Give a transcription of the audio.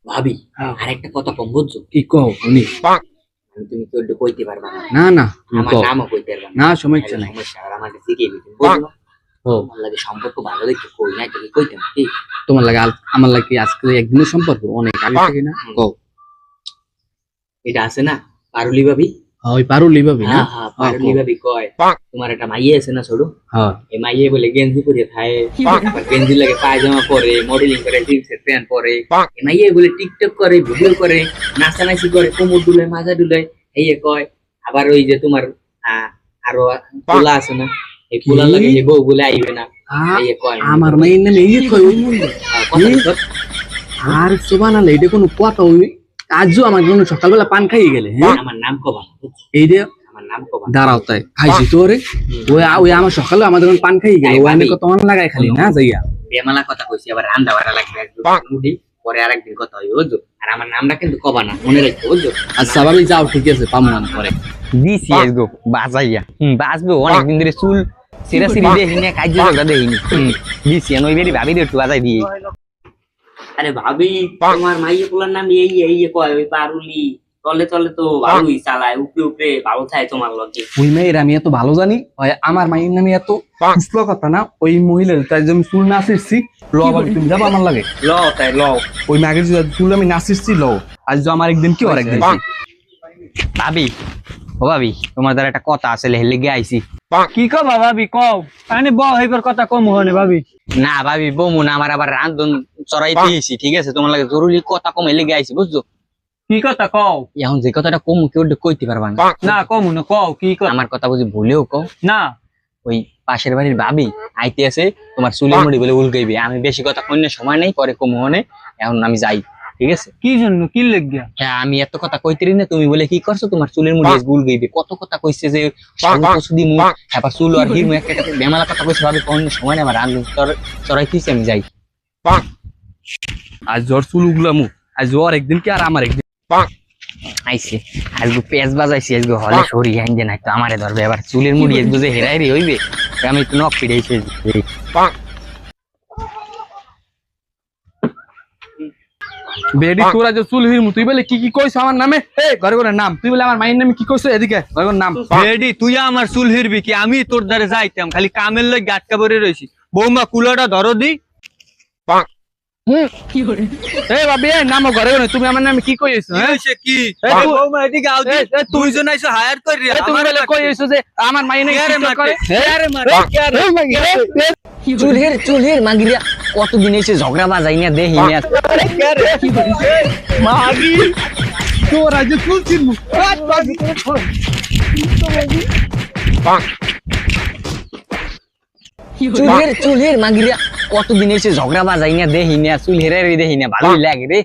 ভাবি আরেকটা কথা কম বুঝছো? কি কও উনি? তুমি তো একটু কইতে পারবা না। না না তুমি আমার কও। নামও কইতে পারবা না সমস্যা নাই। সমস্যা আর আমাকে শিখিয়ে দিতে বুঝলো। ও আমার লাগে সম্পর্ক ভালো দেখে কই না কি কইতাম কি তোমার লাগে আমার লাগে আজকে একদিনের সম্পর্ক অনেক আগে থেকে না কও। এটা আছে না পারুলি ভাবি? ওই পারুলি ভাবি না? হ্যাঁ হ্যাঁ পারুলি ভাবি কয় তোমার একটা মাইয়ে আছে না ছোট, হ্যাঁ এই মাইয়ে বলে গেঞ্জি পরে থাকে, আবার গেঞ্জি লাগে পায়জামা পরে, মডেলিং করে, জিন্সের প্যান্ট পরে, এই মাইয়ে বলে টিকটক করে, ভিডিও করে, নাচানাচি করে, কোমর দুলে, মাজা দুলে, এই কয়। আবার ওই যে তোমার আরো পোলা আছে না, এই পোলা লাগে এই বউ বলে আইবে না, এই কয়। আমার মায়ের নামে এই কয় ওই মূল্য আর সুবহানাল্লাহ, এটা কোনো কথা? ওই আজও আমার জন্য সকালবেলা পান খাইয়ে গেলে। হ্যাঁ আমার নাম কবা এই যে আমার নাম কবা দাঁড়াও তাই খাইছি তো রে। ওই ওই আমার সকালে আমাদের পান খাইয়ে গেলে ওই আমি কত মন লাগাই খালি না যাইয়া বেমালা কথা কইছি, আবার রান্না বাড়া লাগবে মুডি পরে আরেকদিন কথা হইবে বুঝছো। আর আমার নামটা কিন্তু কবা না, মনে রাখবে বুঝছো। আচ্ছা ভাবি যাও, ঠিক আছে পামমান পরে দিছি গো বাজাইয়া বাজবে অনেকদিন ধরে চুল সিরা সিরি দেখিনি কাজ দেখিনি দিছি ওই বেরি ভাবি একটু বাজাই দিয়ে। আরে ভাবি তোমার মাইয়ে পোলার নাম এই এই কয় ওই পারুলি, চলে চলে তো ভালোই চালায়, উপরে উপরে ভালো থাকে তোমার লগে। ওই মেয়ের আমি এত ভালো জানি, আমার মায়ের নামে এত ফুসলো কথা না। ওই মহিলার তাই যে আমি চুল না আসিছি ল ভাবি, তুমি যাবো আমার লাগে ল তাই ল। ওই মাগের চুল আমি নাচিছি ল। আজ তো আমার একদিন কি আর একদিন ভাবি ও ভাবি তোমার দ্বারা একটা কথা আছে লেগে আইছি। কি কবা ভাবি কও, মানে ব হইবার কথা কম হনে ভাবি। না ভাবি বমু না, আমার আবার রান্ধন চড়াইতে এসি, ঠিক আছে? তোমার লাগে জরুরি কথা কম লেগে আইছি বুঝছো। কি কথা কও? এখন যে কথাটা কম কেউ কইতে পারবা না। না কম না কও কি কথা? আমার কথা বুঝি ভুলেও কও না ওই পাশের বাড়ির ভাবি আইতে আছে, তোমার চুলের মুড়ি বলে উল্কাইবে। আমি বেশি কথা কইলে সময় নেই, পরে কম হনে, এখন আমি যাই, ঠিক আছে? কি জন্য কি লাগিয়া? হ্যাঁ আমি এত কথা কইতেরি না, তুমি বলে কি করছো তোমার চুলের মুড়ি গুল গইবে, কত কথা কইছে যে সর্বপশুদি মুখ তারপর চুল আর হির মুখ একটা বেমালা কথা কইছে। ভাবি কোন সময় নেই, আমার রান্ধন চড়াইতেছি, আমি যাই। আজ জ্বর চুল উগলামু, আজ জ্বর একদিন কি আর আমার একদিন আইছে আজগু পেঁয়াজ বাজাইছি, আজগু হলে সরি হ্যাঙ্গে নাই তো আমারে ধরবে। এবার চুলের মুড়ি আজগু যে হেরাই রে হইবে, আমি একটু নখ ফিরাইছি। বেডি তোরা যে চুল হিরমু, তুই বলে কি কি কইছ আমার নামে? এই ঘরে ঘরে নাম, তুই বলে আমার মায়ের নামে কি কইছ? এদিকে ঘরে ঘরে নাম। রেডি তুই আমার চুল হিরবি কি? আমি তোর দ্বারে যাইতাম, খালি কামের লই গাটকা পরে রইছি। বৌমা কুলাটা ধরো দি। এই ভাবি এই নামো ঘরে ঘরে, তুমি আমার নামে কি কইছ? হ্যাঁ কি বৌমা এদিকে আও দি, তুই জন আইছো হায়ার করি। তুমি বলে কইছ যে আমার মায়ের নামে কি করে? আরে মারে চুলের মাগিরা কতদিন এসে ঝগড়া বাজাই না দেহি না। মাগি তোরা যে চুল ছিলমু চুলের মাগিরা কতদিন এসে ঝগড়া বাজাই না দেহি না, চুল হেরাই দেহি না, ভালোই লাগে রে।